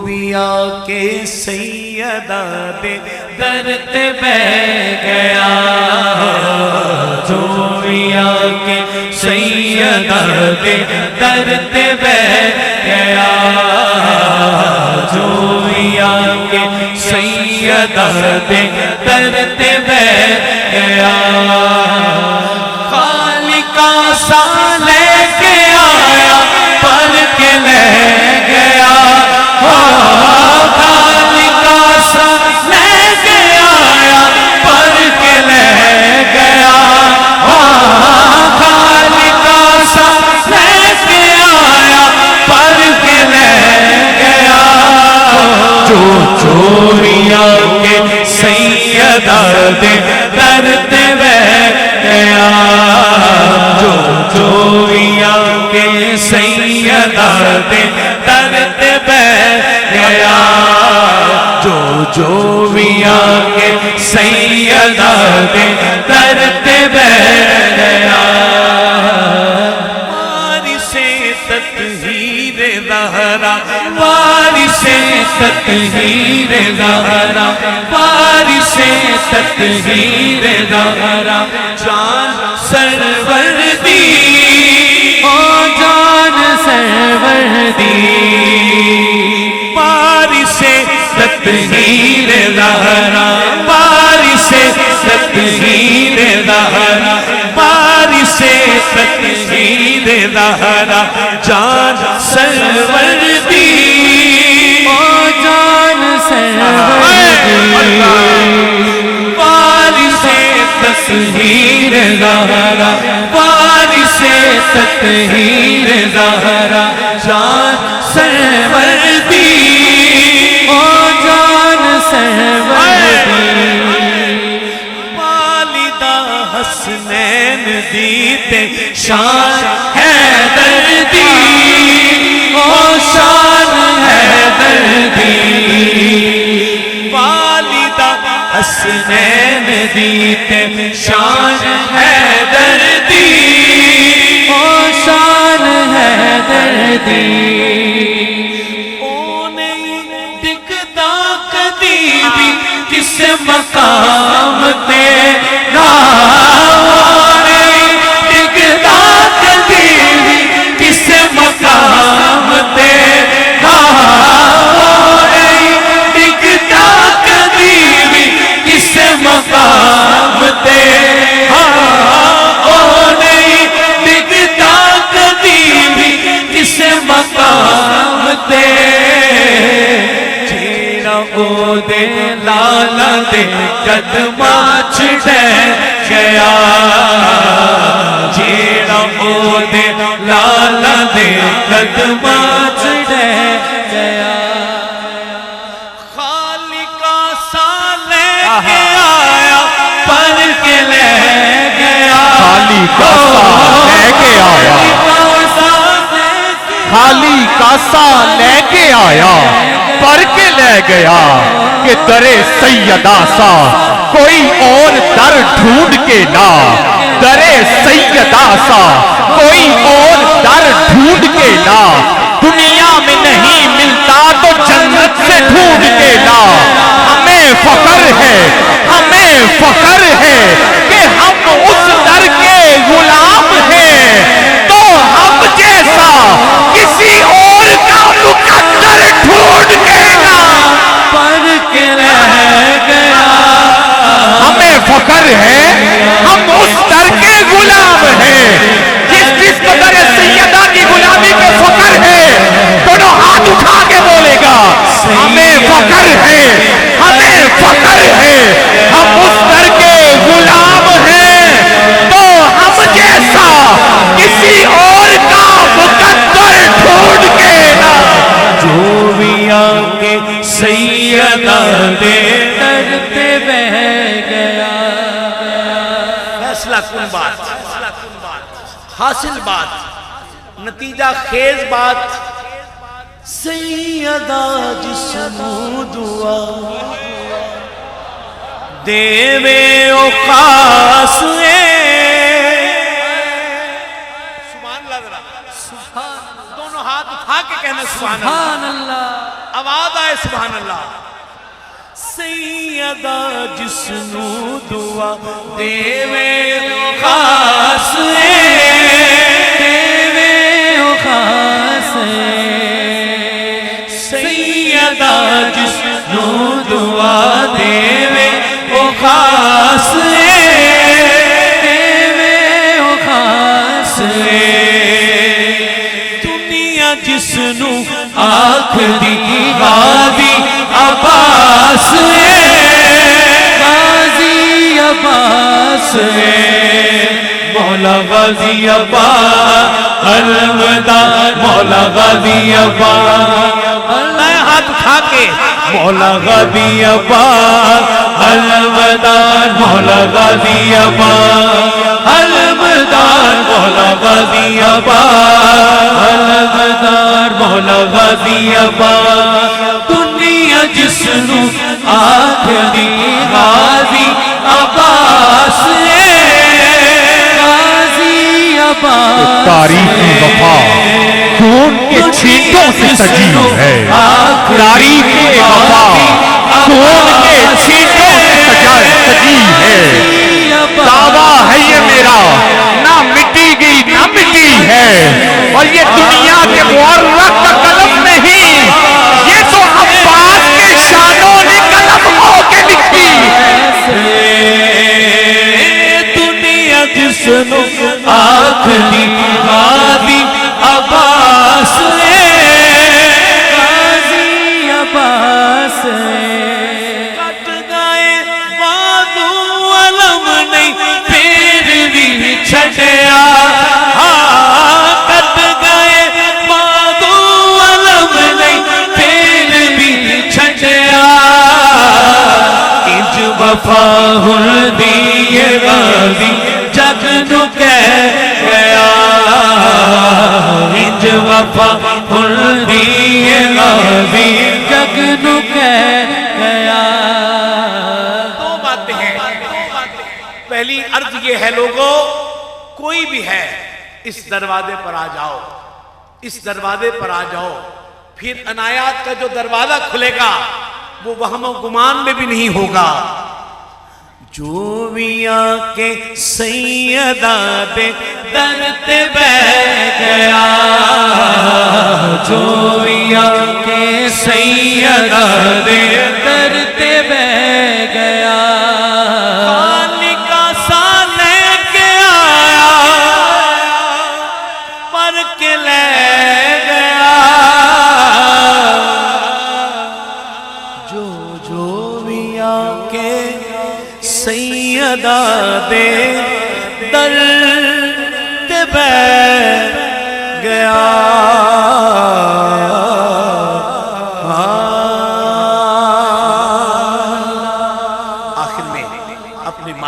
بھی آ کے سیدہ دے در تے بیٹھ گیا، جو بھی آ کے سیدہ دے در تے بیٹھ گیا، جو بھی آ کے سیدہ دے در تے بیٹھ گیا، خالق سا لے کے آیا پر کے لے گیا، خالق سا لے کے آیا پر کے لے گیا، خالق سا لے کے آیا پر کے لے گیا، جو چوریاں کے سیدہ دے در تے بیٹھ گیا، جو چوریاں کے سیدہ دے در تے بیٹھ گیا، جو چوریاں کے سیدہ دے در تے بیٹھ گیا، وارث تطہیر زہرا، وارث تطہیر زہرا، وارث تطہیر زہرا، جان سرور دی، او جان سرور دی، وارث تطہیر زہرا، وارث تطہیر زہرا، وارث تطہیر زہرا، جان سرور دی، او جان سرور دی، وارث تطہیر زہرا، وارث تطہیر زہرا، جان سرور دی، او جان سرور دی، والدہ حسنین دی تے شان حیدر دی، او شان حیدر دی، والدہ حسنین دی تے شان حیدر دی، او شان حیدر دی، او نہیں دکھتا کدی بھی کس مقام تے نا، او نہیں دکھتا کدی بھی کس مقام تے نا، او نہیں دکھتا کدی بھی کس مقام تے، او نہیں دکھتا کدی بھی کس مقام تے، جیڑا او دے لالا دے قدماں چھڑے گیا، جیڑا او دے لالا دے قدماں چھڑے گیا، خالق سا لے کے آیا پر کے لے گیا، خالق سا لے کے آیا، خالق سا لے کے آیا پر کے لے گیا، کہ در سیدہ سا کوئی اور در ڈھونڈ کے لا، در سیدہ سا کوئی اور در ڈھونڈ کے لا، دنیا میں نہیں ملتا تو جنت سے ڈھونڈ کے لا، ہمیں فخر ہے، ہمیں فخر ہے کہ ہم اس در کے غلام ہیں، تو ہم جیسا کسی اور کا مقدر ڈھونڈ کے لا، پر کے لے گیا، ہمیں فخر ہے ہم اس در کے غلام ہیں، جس کو در سیدہ کی غلامی پہ فخر ہے دونوں ہاتھ اٹھا کے بولے گا، ہمیں فخر ہے، ہمیں فخر ہے، ہم اس در کے غلام ہیں، تو ہم جیسا کسی اور کا مقدر ڈھونڈ کے لا، جو بھی آگے سیدہ دے در تے بیٹھ گیا، فیصلہ کن بات، حاصل بات، نتیجہ خیز بات، سیدہ جسمو دعا دیوے او خاص سبحان اللہ، دونوں ہاتھ اٹھا کے کہنا سبحان اللہ، آواز آئے سبحان اللہ سیدہ جسنو دعا دیوے خاص سیدہ جسنو دعا دیوے او خاص دنیا جسنو آنکھ دی غازی عباس غازی عباس مولا غازی عباس الوداع مولا غازی عباس اللہ ہاتھ اٹھا کے مولا غازی عباس الوداع مولا غازی عباس الوداع مولا غازی عباس الوداع مولا غازی عباس دنیا جسنو آخری غازی عباس غازی عباس تاریخ وفا خون کے چھینٹوں سے سجی ہے تاریخ وفا خون کے چھینٹوں سے سجی ہے دعویٰ ہے یہ میرا نہ مٹی گئی نہ مٹی ہے اور یہ دنیا کے مورخ کا قلم نہیں یہ تو عباس کے شانوں نے قلم ہو کے لکھی دنیا جسنو آخری غازی عباس غازی عباس کٹ گئے بادو علم نہیں پھر بھی چھٹیا کٹ گئے بادو علم نہیں پھر بھی چھٹیا انج وفا ہردی غازی جگ نو کہہ گیا انج وفا ہردی غازی جگ نو کہہ گیا دو باتیں ہیں پہلی عرض یہ ہے لوگوں کوئی بھی ہے اس دروازے پر آ جاؤ اس دروازے پر آ جاؤ پھر عنایات کا جو دروازہ کھلے گا وہ وہم و گمان میں بھی نہیں ہوگا جو بھی آکے سیدہ دے در تے بہ گیا جو بھی آکے سیدہ دے در تے بہ گیا خالقہ سا لے کے آیا پر کے لے گیا جو بھی آکے سیدہ دے در تے بہ گیا